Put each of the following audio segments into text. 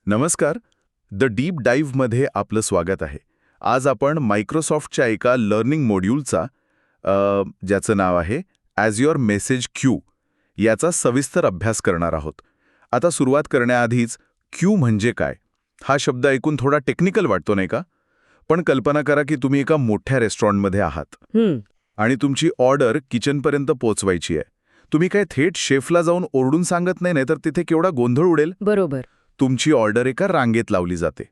नमस्कार. The deep डाईव्हमध्ये आपलं स्वागत आहे. आज आपण मायक्रोसॉफ्टच्या एका लर्निंग मॉड्यूलचा ज्याचं नाव आहे ॲज युअर मेसेज क्यू याचा सविस्तर अभ्यास करणार आहोत. आता सुरुवात करण्याआधीच क्यू म्हणजे काय हा शब्द ऐकून थोडा टेक्निकल वाटतो नाही का? पण कल्पना करा की तुम्ही एका मोठ्या रेस्टॉरंटमध्ये आहात आणि तुमची ऑर्डर किचनपर्यंत पोहोचवायची आहे. तुम्ही काय थेट शेफला जाऊन ओरडून सांगत नाही, तर तिथे केवढा गोंधळ उडेल. बरोबर. तुमची ऑर्डर एका रांगेत लावली जाते.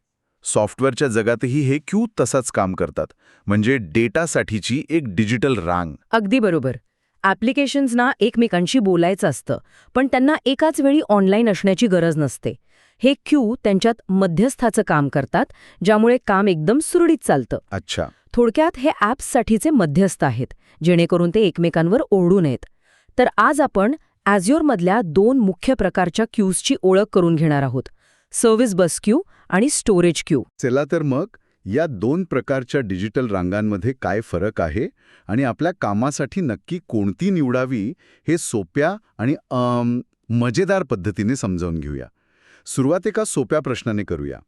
सॉफ्टवेअरच्या जगातही हे क्यू तसाच काम करतात, म्हणजे डेटासाठीची एक डिजिटल रांग. अगदी बरोबर. ॲप्लिकेशन्सना एकमेकांशी बोलायचं असतं, पण त्यांना एकाच वेळी ऑनलाईन असण्याची गरज नसते. हे क्यू त्यांच्यात मध्यस्थाचं काम करतात, ज्यामुळे काम एकदम सुरळीत चालतं. अच्छा. थोडक्यात हे ॲप्ससाठीचे मध्यस्थ आहेत, जेणेकरून ते एकमेकांवर ओढू नयेत. तर आज आपण ॲझ्युअरमधल्या 2 मुख्य प्रकारच्या क्यूजची ओळख करून घेणार आहोत, सर्व्हिस बस क्यू आणि स्टोरेज क्यू. चला तर मग या 2 प्रकारच्या डिजिटल रांगांमध्ये काय फरक आहे आणि आपल्या कामासाठी नक्की कोणती निवडावी हे सोप्या आणि मजेदार पद्धतीने समजावून घेऊया. सुरुवात एका सोप्या प्रश्नाने करूया.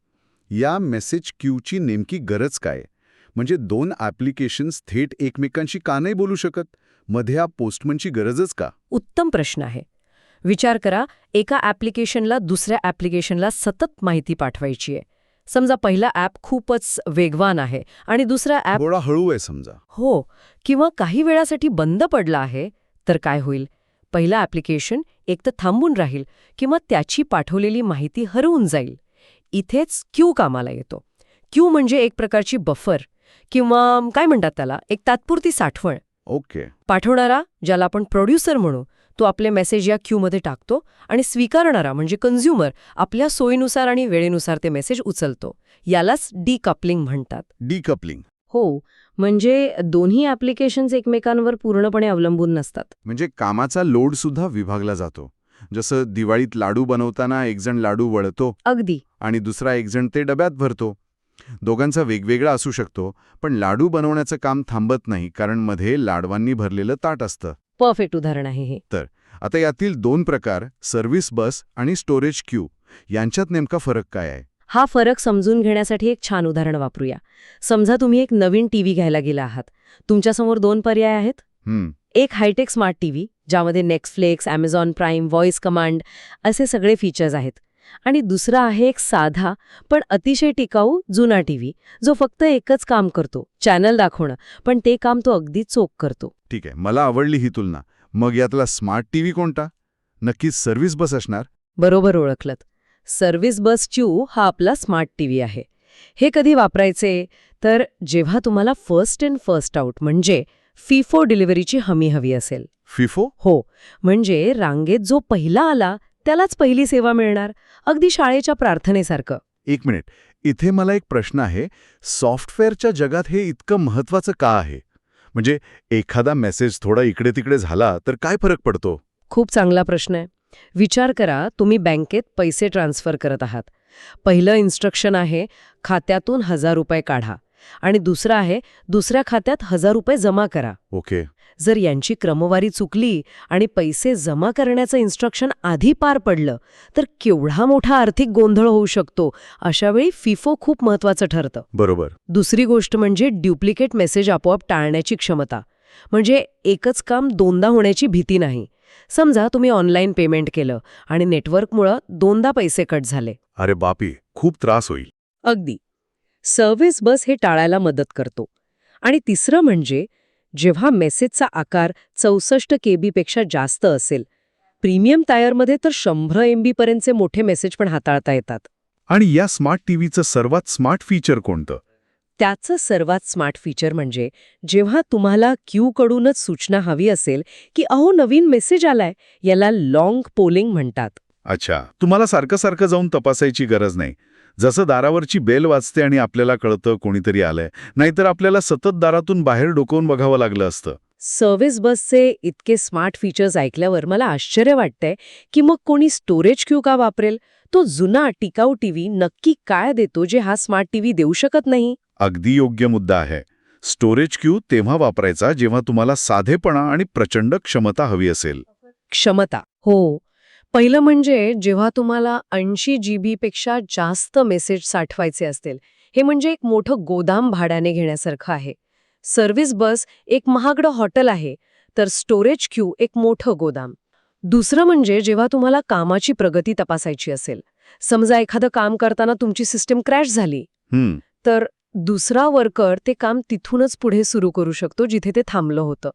या मेसेज क्यूची नेमकी गरज काय? म्हणजे 2 ॲप्लिकेशन्स थेट एकमेकांशी का नाही बोलू शकत? मध्ये या पोस्टमनची गरजच का? उत्तम प्रश्न आहे. विचार करा, एका ॲप्लिकेशनला दुसऱ्या ॲप्लिकेशनला सतत माहिती पाठवायची आहे. समजा पहिला ॲप खूपच वेगवान आहे आणि दुसरा ॲप थोडा हळू आहे समजा. हो, किंवा काही वेळासाठी बंद पडला आहे, तर काय होईल? पहिला ॲप्लिकेशन एक तर थांबून राहील किंवा त्याची पाठवलेली माहिती हरवून जाईल. इथेच क्यू कामाला येतो. क्यू म्हणजे एक प्रकारची बफर किंवा काय म्हणतात त्याला, एक तात्पुरती साठवण. ओके. पाठवणारा, ज्याला आपण प्रोड्युसर म्हणू, तो आपले मेसेज या क्यूमध्ये टाकतो आणि स्वीकारणारा म्हणजे कन्झ्युमर आपल्या सोयीनुसार आणि वेळेनुसार ते मेसेज उचलतो. यालाच डिकपलिंग म्हणतात. डिकपलिंग. हो, म्हणजे दोन्ही ॲप्लिकेशन्स एकमेकांवर पूर्णपणे अवलंबून नसतात. म्हणजे कामाचा लोड सुद्धा विभागला जातो. जसं दिवाळीत लाडू बनवताना एक जण लाडू वळतो अगदी. आणि दुसरा एक जण ते डब्यात भरतो. दोघांचा वेगवेगळा असू शकतो, पण लाडू बनवण्याचं काम थांबत नाही, कारण मध्ये लाडवांनी भरलेलं ताट असतं. परफेक्ट उदाहरण आहे हे. तर आता यातील 2 प्रकार, सर्व्हिस बस आणि स्टोरेज क्यू, यांच्यात नेमका फरक काय आहे? हा फरक समजून घेण्यासाठी एक छान उदाहरण वापरूया. समजा तुम्ही एक नवीन टीव्ही घ्यायला गेला आहात. तुमच्यासमोर 2 पर्याय आहेत. एक हायटेक स्मार्ट टीव्ही, ज्यामध्ये Netflix, Amazon prime, voice command असे सगळे फीचर्स आहेत. आणि दुसरा आहे एक साधा पण अतिशय टिकाऊ जुना टीव्ही, जो फक्त एकच काम करतो, चॅनल दाखवणं, पण ते काम तो अगदी चोख करतो. ठीक आहे, मला आवडली ही तुलना. मग यातला स्मार्ट टीव्ही कोणता? नक्कीच सर्व्हिस बस असणार. बरोबर ओळखलत. सर्व्हिस बस क्यू हा आपला स्मार्ट टीव्ही आहे. हे कधी वापरायचे? तर जेव्हा तुम्हाला फर्स्ट इन फर्स्ट आउट म्हणजे फिफो डिलिव्हरीची हमी हवी असेल. फिफो? हो, म्हणजे रांगेत जो पहिला आला त्यालाच पहिली सेवा मिळणार, अगदी शाळेच्या प्रार्थनेसारखं. 1 मिनिट, इथे मला एक प्रश्न आहे. सॉफ्टवेअरच्या जगात हे इतकं महत्वाचं का आहे? म्हणजे एखादा मेसेज थोडा इकडे तिकडे झाला तर काय फरक पडतो? खूप चांगला प्रश्न आहे. विचार करा, तुम्ही बँकेत पैसे ट्रान्सफर करत आहात. पहिलं इन्स्ट्रक्शन आहे, खात्यातून ₹1000 काढा, आणि दुसरं आहे, दुसऱ्या खात्यात ₹1000 जमा करा. ओके. जर यांची क्रमवारी चुकली आणि पैसे जमा करण्याचं इन्स्ट्रक्शन आधी पार पडलं, तर केवढा मोठा आर्थिक गोंधळ होऊ शकतो. अशावेळी फिफो खूप महत्वाचं ठरतं. बरोबर. दुसरी गोष्ट म्हणजे ड्युप्लिकेट मेसेज आपोआप टाळण्याची क्षमता. म्हणजे एकच काम 2दा होण्याची भीती नाही. समजा तुम्ही ऑनलाईन पेमेंट केलं आणि नेटवर्कमुळं 2दा पैसे कट झाले. अरे बापी, खूप त्रास होईल. अगदी. सर्व्हिस बस हे टाळायला मदत करतो. आणि तिसरं म्हणजे जेव्हा मेसेजचा आकार 64 KB पेक्षा जास्त असेल. प्रीमियम टायरमध्ये तर 100 MB पर्यंतचे मोठे मेसेज पण हाताळता येतात. आणि या स्मार्ट टीव्हीचं सर्वात स्मार्ट फीचर कोणतं? त्याचं सर्वात स्मार्ट फीचर म्हणजे जेव्हा तुम्हाला क्यूकडूनच सूचना हवी असेल की अहो नवीन मेसेज आलाय, याला लॉंग पोलिंग म्हणतात. अच्छा, तुम्हाला सारखं जाऊन तपासायची गरज नाही. जसं दारावरची बेल वाजते आणि आपल्याला कळतं कोणीतरी आलंय, नाहीतर आपल्याला सतत दारातून बाहेर डोकावून बघावं लागलं असतं. सर्व्हिस बसचे इतके स्मार्ट फीचर्स ऐकल्यावर मला आश्चर्य वाटतंय की मग कोणी स्टोरेज क्यू का वापरेल? तो जुना टिकाऊ टीव्ही नक्की काय देतो जे हा स्मार्ट टीव्ही देऊ शकत नाही? अगदी योग्य मुद्दा आहे. स्टोरेज क्यू तेव्हा वापरायचा जेव्हा तुम्हाला साधेपणा आणि प्रचंड क्षमता हवी असेल. क्षमता. हो, पहिलं म्हणजे जेव्हा तुम्हाला 80 GB पेक्षा जास्त मेसेज साठवायचे असतील, हे म्हणजे एक मोठं गोदाम भाड्याने घेण्यासारखं आहे. सर्व्हिस बस एक महागडं हॉटेल आहे, तर स्टोरेज क्यू एक मोठं गोदाम. दुसरं म्हणजे जेव्हा तुम्हाला कामाची प्रगती तपासायची असेल. समजा एखादं काम करताना तुमची सिस्टीम क्रॅश झाली, तर दुसरा वर्कर ते काम तिथूनच पुढे सुरू करू शकतो जिथे ते थांबलं होतं.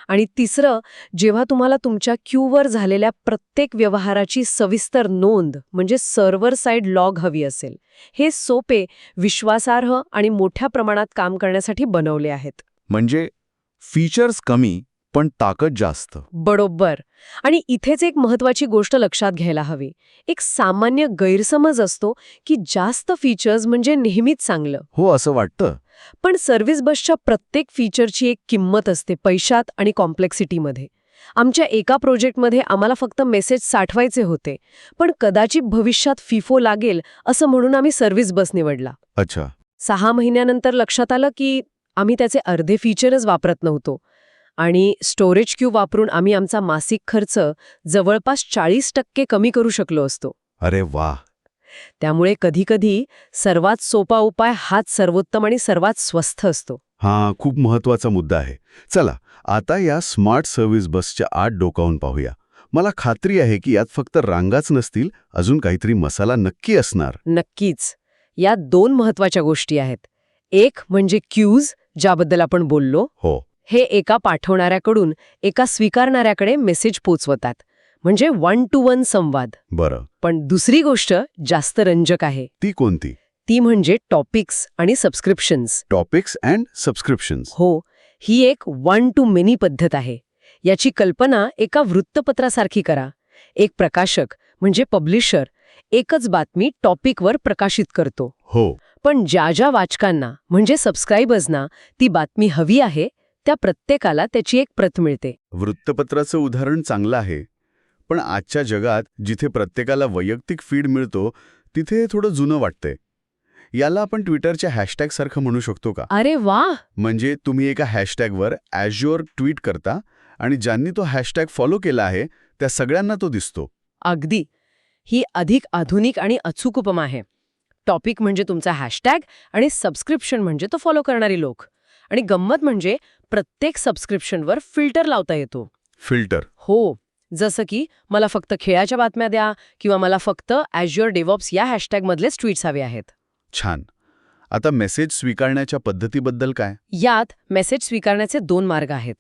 आणि तिसरं, जेव्हा तुम्हाला तुमच्या क्यूवर झालेल्या प्रत्येक व्यवहाराची सविस्तर नोंद म्हणजे सर्व्हर साइड लॉग हवी असेल. हे सोपे, विश्वासार्ह आणि मोठ्या प्रमाणात काम करण्यासाठी बनवले आहेत. म्हणजे फीचर्स कमी पण ताकद जास्त. बरोबर. आणि इथेच एक महत्वाची गोष्ट लक्षात घ्यायला हवी. एक सामान्य गैरसमज असतो की जास्त फीचर्स म्हणजे नेहमीच चांगलं. हो, असं वाटतं. पण सर्व्हिस बसच्या प्रत्येक फीचरची एक किंमत असते पैशात आणि कॉम्प्लेक्सिटीमध्ये. आमच्या एका प्रोजेक्टमध्ये आम्हाला फक्त मेसेज साठवायचे होते, पण कदाचित भविष्यात फिफो लागेल असं म्हणून आम्ही सर्व्हिस बस निवडला. अच्छा. 6 महिन्यानंतर लक्षात आलं की आम्ही त्याचे अर्धे फीचरच वापरत नव्हतो. आणि स्टोरेज क्यू वापरून आम्ही आमचा मासिक खर्च जवळपास 40% कमी करू शकलो असतो. अरे वा. त्यामुळे कधीकधी सर्वात सोपा उपाय हाच सर्वोत्तम आणि सर्वात स्वस्त असतो. हा खूप महत्वाचा मुद्दा आहे. चला आता या स्मार्ट सर्व्हिस बसच्या आत डोकावून पाहूया. मला खात्री आहे की यात फक्त रांगाच नसतील, अजून काहीतरी मसाला नक्की असणार. नक्कीच. यात 2 महत्वाच्या गोष्टी आहेत. एक म्हणजे क्यूज, ज्याबद्दल आपण बोललो. हो. हे एका पाठवणाऱ्याकडून एका स्वीकारणाऱ्याकडे मेसेज पोचवतात. म्हणजे 1-to-1 संवाद. बरं. पण दुसरी गोष्ट जास्त रंजक आहे. ती कोणती? ती म्हणजे टॉपिक्स आणि सबस्क्रिप्शन्स. Topics and subscriptions. हो, ही एक 1-to-many पद्धत आहे. याची कल्पना एका वृत्तपत्रासारखी करा. एक प्रकाशक म्हणजे पब्लिशर एकच बातमी टॉपिकवर प्रकाशित करतो. हो. पण ज्या वाचकांना म्हणजे सबस्क्रायबर्सना ती बातमी हवी आहे, त्या प्रत्येकाला त्याची एक प्रत मिळते. वृत्तपत्राचं उदाहरण चांगलं आहे. पण आजच्या जगात जिथे प्रत्येकाला वैयक्तिक फीड मिळतो, तिथे थोडं जुनं वाटतंय. याला आपण ट्विटरच्या हॅशटॅगसारखं म्हणू शकतो का? अरे वा. म्हणजे तुम्ही एका हॅशटॅगवर ॲज्युअर ट्विट करता आणि ज्यांनी तो हॅशटॅग फॉलो केला आहे त्या सगळ्यांना तो दिसतो. अगदी. ही अधिक आधुनिक आणि अचूक उपमा आहे. टॉपिक म्हणजे तुमचा हॅशटॅग आणि सबस्क्रिप्शन म्हणजे तो फॉलो करणारी लोक. आणि गंमत म्हणजे प्रत्येक सबस्क्रिप्शनवर फिल्टर लावता येतो. फिल्टर? हो. जसं की मला फक्त खेळाच्या बातम्या द्या किंवा मला फक्त ॲज्युअर डेव्हऑप्स या हॅशटॅगमधलेच ट्विट्स हवे आहेत. छान. आता मेसेज स्वीकारण्याच्या पद्धतीबद्दल काय? यात मेसेज स्वीकारण्याचे 2 मार्ग आहेत.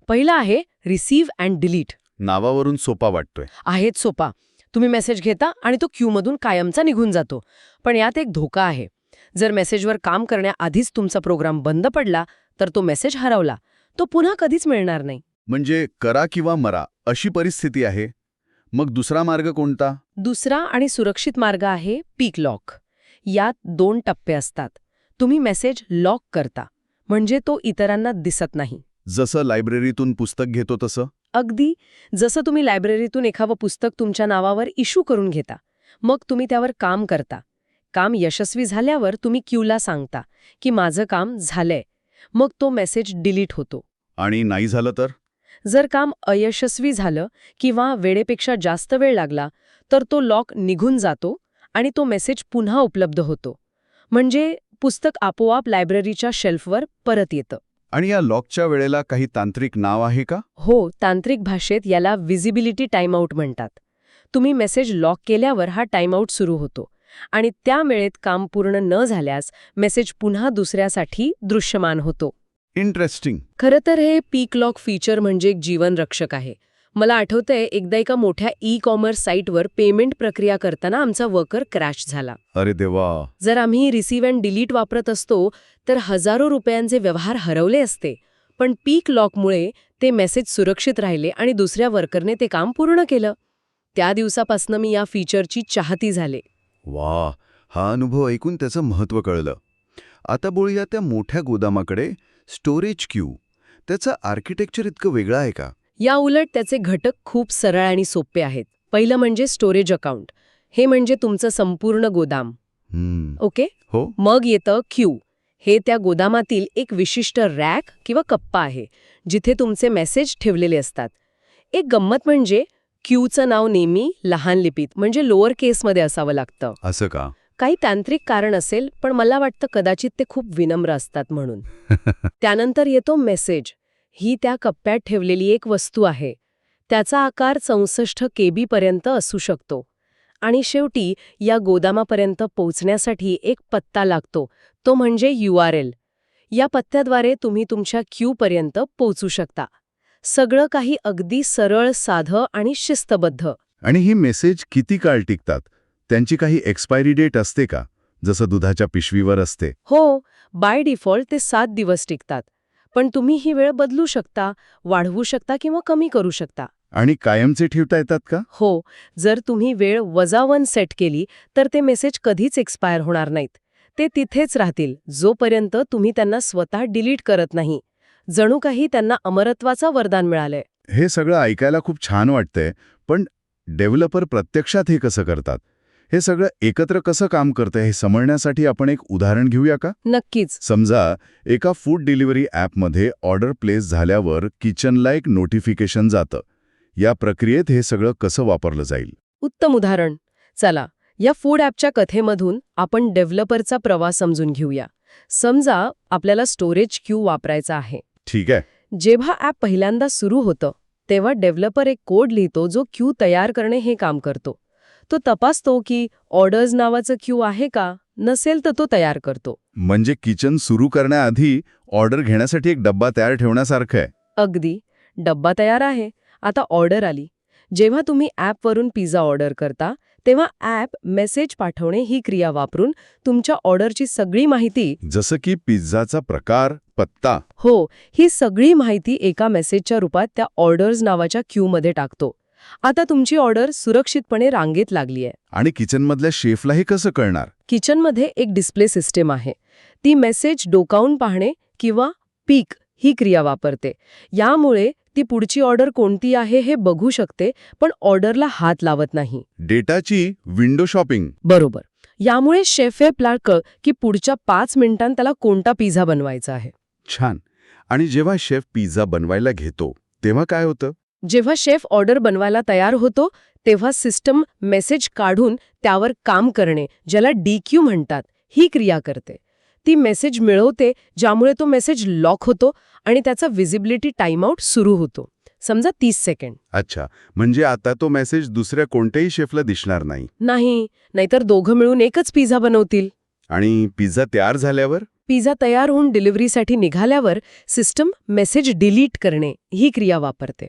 पहिला आहे रिसीव्ह अँड डिलीट. नावावरून सोपा वाटतोय. आहेच सोपा. तुम्ही मेसेज घेता आणि तो क्यूमधून कायमचा निघून जातो. पण यात एक धोका आहे. जर मेसेजवर काम करण्याआधीच तुमचा प्रोग्राम बंद पडला तर तो मेसेज हरवला. तो पुन्हा कधीच मिळणार नाही. म्हणजे करा किंवा मरा अशी परिस्थिती आहे. मग दुसरा मार्ग कोणता? दुसरा आणि सुरक्षित मार्ग आहे पीक लॉक. यात 2 टप्पे असतात. तुम्ही मेसेज लॉक करता, म्हणजे तो इतरांना दिसत नाही. जसं लायब्ररीतून पुस्तक घेतो तसं? अगदी. जसं तुम्ही लायब्ररीतून एखादं पुस्तक तुमच्या नावावर इश्यू करून घेता. मग तुम्ही त्यावर काम करता. काम यशस्वी झाल्यावर तुम्ही क्यूला सांगता की माझं काम झालंय. मग तो मेसेज डिलीट होतो. आणि नाही झालं तर? जर काम अयशस्वी झालं किंवा वेळेपेक्षा जास्त वेळ लागला तर तो लॉक निघून जातो आणि तो मेसेज पुन्हा उपलब्ध होतो. म्हणजे पुस्तक आपोआप लायब्ररीच्या शेल्फवर परत येतं. आणि या लॉकच्या वेळेला काही तांत्रिक नाव आहे का? हो, तांत्रिक भाषेत याला व्हिजिबिलिटी टाइमआउट म्हणतात. तुम्ही मेसेज लॉक केल्यावर हा टाइमआउट सुरू होतो आणि त्या वेळेत काम पूर्ण न झाल्यास मेसेज पुन्हा दुसऱ्यासाठी दृश्यमान होतो. इंटरेस्टिंग. खरं तर हे पीक लॉक फीचर म्हणजे एक जीवनरक्षक आहे. मला आठवतंय एकदा एका मोठ्या ई-कॉमर्स साईटवर पेमेंट प्रक्रिया करताना आमचा वर्कर क्रॅश झाला. अरे देवा. जर आम्ही रिसीव्ह अँड डिलीट वापरत असतो तर हजारो रुपयांचे व्यवहार हरवले असते. पण पीक लॉकमुळे ते मेसेज सुरक्षित राहिले आणि दुसऱ्या वर्करने ते काम पूर्ण केलं. त्या दिवसापासून मी या फीचरची चाहती झाले. वा. हा अनुभव ऐकून त्याचं महत्त्व कळलं. आता बोलूया त्या मोठ्या गोदामाकडे. Storage queue. त्याचं आर्किटेक्चर इतकं वेगळं आहे का? या उलट त्याचे घटक खूप सरळ आणि सोपे आहेत. पहिलं म्हणजे स्टोरेज अकाउंट. हे म्हणजे तुमचं संपूर्ण गोदाम. ओके. हो. मग येतं क्यू. हे त्या गोदामातील एक विशिष्ट रॅक किंवा कप्पा आहे जिथे तुमचे मेसेज ठेवलेले असतात. एक गंमत म्हणजे क्यूचं नाव नेहमी लहान लिपीत म्हणजे लोअर केसमध्ये असावं लागतं. असं का? काही तांत्रिक कारण असेल, पण मला वाटतं कदाचित ते खूप विनम्र असतात म्हणून. त्यानंतर येतो मेसेज. ही त्या कप्प्यात ठेवलेली एक वस्तू आहे. त्याचा आकार 64 KB पर्यंत असू शकतो. आणि शेवटी या गोदामापर्यंत पोहोचण्यासाठी एक पत्ता लागतो, तो म्हणजे URL. या पत्त्याद्वारे तुम्ही तुमच्या क्यूपर्यंत पोहोचू शकता. सगळं काही अगदी सरळ, साधं आणि शिस्तबद्ध. आणि ही मेसेज किती काळ टिकतात? त्यांची काही एक्सपायरी डेट असते का? जसं दुधाच्या पिशवीवर असते. हो, बाय डिफॉल्ट ते 7 दिवस टिकतात. पण तुम्ही ही वेळ बदलू शकता, वाढवू शकता किंवा कमी करू शकता. आणि कायमचे ठेवता येतात का? हो, जर तुम्ही वेळ -1 सेट केली तर ते मेसेज कधीच एक्सपायर होणार नाहीत. ते तिथेच राहतील जोपर्यंत तुम्ही त्यांना स्वतः डिलीट करत नाही. जणू काही त्यांना अमरत्वाचं वरदान मिळालंय. हे सगळं ऐकायला खूप छान वाटतंय, पण डेव्हलपर प्रत्यक्षात हे कसं करतात? हे सगळं एकत्र कसं काम करतं हे समजण्यासाठी आपण एक उदाहरण घेऊया का? नक्कीच. समजा एका फूड डिलिव्हरी ॲपमध्ये ऑर्डर प्लेस झाल्यावर किचनला एक नोटिफिकेशन जातं. या प्रक्रियेत हे सगळं कसं वापरलं जाईल? उत्तम उदाहरण. चला, या फूड ॲपच्या कथेमधून आपण डेव्हलपरचा प्रवास समजून घेऊया. समजा आपल्याला स्टोरेज क्यू वापरायचा आहे. ठीक आहे. जेव्हा ॲप पहिल्यांदा सुरू होतं तेव्हा डेव्हलपर एक कोड लिहितो जो क्यू तयार करणे हे काम करतो. तो तपासतो की ऑर्डर्स नावाचं क्यू आहे का? नसेल तर तो तयार करतो. म्हणजे किचन सुरू करण्याआधी ऑर्डर घेण्यासाठी एक डब्बा तयार ठेवण्यासारखं आहे. अगदी. डब्बा तयार आहे. आता ऑर्डर आली. जेव्हा तुम्ही ॲपवरून पिझ्झा ऑर्डर करता तेव्हा ॲप मेसेज पाठवणे ही क्रिया वापरून तुमच्या ऑर्डरची सगळी माहिती, जसं की पिझ्झाचा प्रकार, पत्ता. हो, ही सगळी माहिती एका मेसेजच्या रूपात त्या ऑर्डर्स नावाच्या क्यूमध्ये टाकतो. आता तुमची ऑर्डर सुरक्षितपणे रांगेत लागली आहे. आणि किचनमधल्या शेफलाही कसं कळणार? किचनमध्ये एक डिस्प्ले सिस्टीम आहे. ती मेसेज डोकावून पाहणे किंवा पीक ही क्रिया वापरते. यामुळे ती पुढची ऑर्डर कोणती आहे हे बघू शकते, पण ऑर्डरला हात लावत नाही. डेटाची विंडो शॉपिंग. बरोबर. यामुळे शेफला कळतं की पुढच्या 5 मिनिटांत त्याला कोणता पिझ्झा बनवायचा आहे. छान. आणि जेव्हा शेफ पिझ्झा बनवायला घेतो तेव्हा काय होतं? जेव्हा शेफ ऑर्डर बनवायला तयार होतो तेव्हा सिस्टम मेसेज काढून त्यावर काम करणे, ज्याला DQ म्हणतात, ही क्रिया करते. ती मेसेज मिळवते, ज्यामुळे तो मेसेज लॉक होतो आणि त्याचा व्हिजिबिलिटी टाइमआउट सुरू होतो. समजा 30 सेकंड. अच्छा, म्हणजे आता तो मेसेज दुसऱ्या कोणत्याही शेफला दिसणार नाही. नाहीतर दोघं मिळून एकच पिझ्झा बनवतील. आणि पिझ्झा तयार झाल्यावर? पिझ्झा तयार होऊन डिलिव्हरीसाठी निघाल्यावर सिस्टम मेसेज डिलीट करणे ही क्रिया वापरते.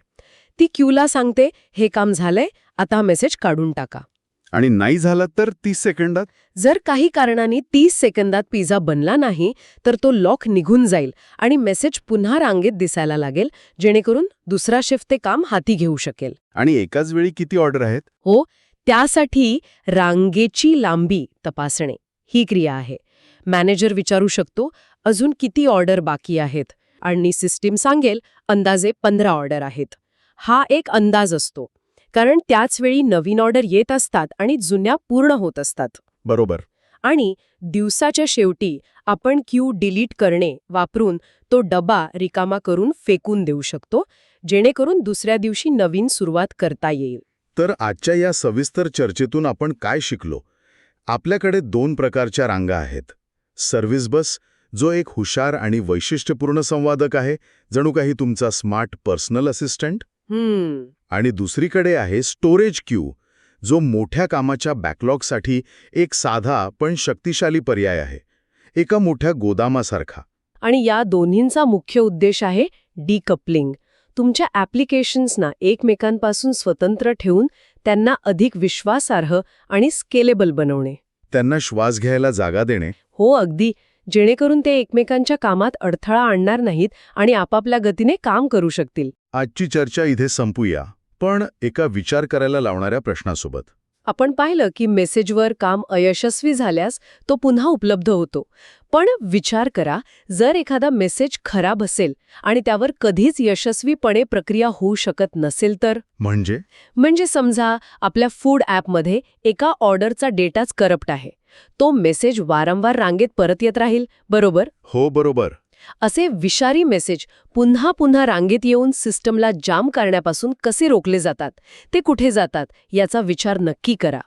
ती क्यूला सांगते, हे काम झालंय, आता हा मेसेज काढून टाका. आणि नाही झाला तर 30 सेकंदात? जर काही कारणाने 30 सेकंदात पिझ्झा बनला नाही तर तो लॉक निघून जाईल आणि मेसेज पुन्हा रांगेत दिसायला लागेल, जेणेकरून दुसरा शेफ ते काम हाती घेऊ शकेल. आणि एकाच वेळी किती ऑर्डर आहेत? हो, त्यासाठी रांगेची लांबी तपासणे ही क्रिया आहे. मॅनेजर विचारू शकतो, अजून किती ऑर्डर बाकी आहेत, आणि सिस्टीम सांगेल, अंदाजे 15 ऑर्डर आहेत. हा एक अंदाज असतो, कारण त्याच वेळी नवीन ऑर्डर येत असतात आणि जुन्या पूर्ण होत असतात. बरोबर. आणि दिवसाच्या शेवटी आपण क्यू डिलीट करणे वापरून तो डबा रिकामा करून फेकून देऊ शकतो, जेणेकरून दुसऱ्या दिवशी नवीन सुरुवात करता येईल. तर आजच्या या सविस्तर चर्चेतून आपण काय शिकलो? आपल्याकडे 2 प्रकारच्या रांगा आहेत. सर्व्हिस बस, जो एक हुशार आणि वैशिष्ट्यपूर्ण संवादक आहे, जणू काही तुमचा स्मार्ट पर्सनल असिस्टंट. आणि दुसरीकडे आहे स्टोरेज क्यू, जो मोठ्या कामाच्या बॅकलॉगसाठी एक साधा पण शक्तिशाली पर्याय आहे, एका मोठ्या गोदामासारखा. आणि या दोन्हींचा मुख्य उद्देश आहे डिकपलिंग. तुमच्या ॲप्लिकेशन्सना एकमेकांपासून स्वतंत्र ठेवून त्यांना अधिक विश्वासार्ह आणि स्केलेबल बनवणे. त्यांना श्वास घ्यायला जागा देणे. हो, अगदी. जेणेकरून ते एकमेकांच्या कामात अडथळा आणणार नाहीत आणि आपापल्या गतीने काम करू शकतील. आजची चर्चा इथे संपूया, पण एका विचार करायला लावणाऱ्या प्रश्नासोबत. आपण पाहिलं की मेसेजवर काम अयशस्वी झाल्यास तो पुन्हा उपलब्ध होतो. पण विचार करा, जर एखादा मेसेज खराब असेल आणि त्यावर कधीच यशस्वीपणे प्रक्रिया होऊ शकत नसेल तर? म्हणजे समजा आपल्या फूड ॲपमध्ये एका ऑर्डरचा डेटाच करप्ट आहे. तो मेसेज वारंवार रांगेत परत येत राहील, बरोबर? हो, बरोबर. असे विषारी मेसेज पुन्हा पुन्हा रांगेत येऊन सिस्टमला जाम करण्यापासून कसे रोखले जातात, ते कुठे जातात याचा विचार नक्की करा.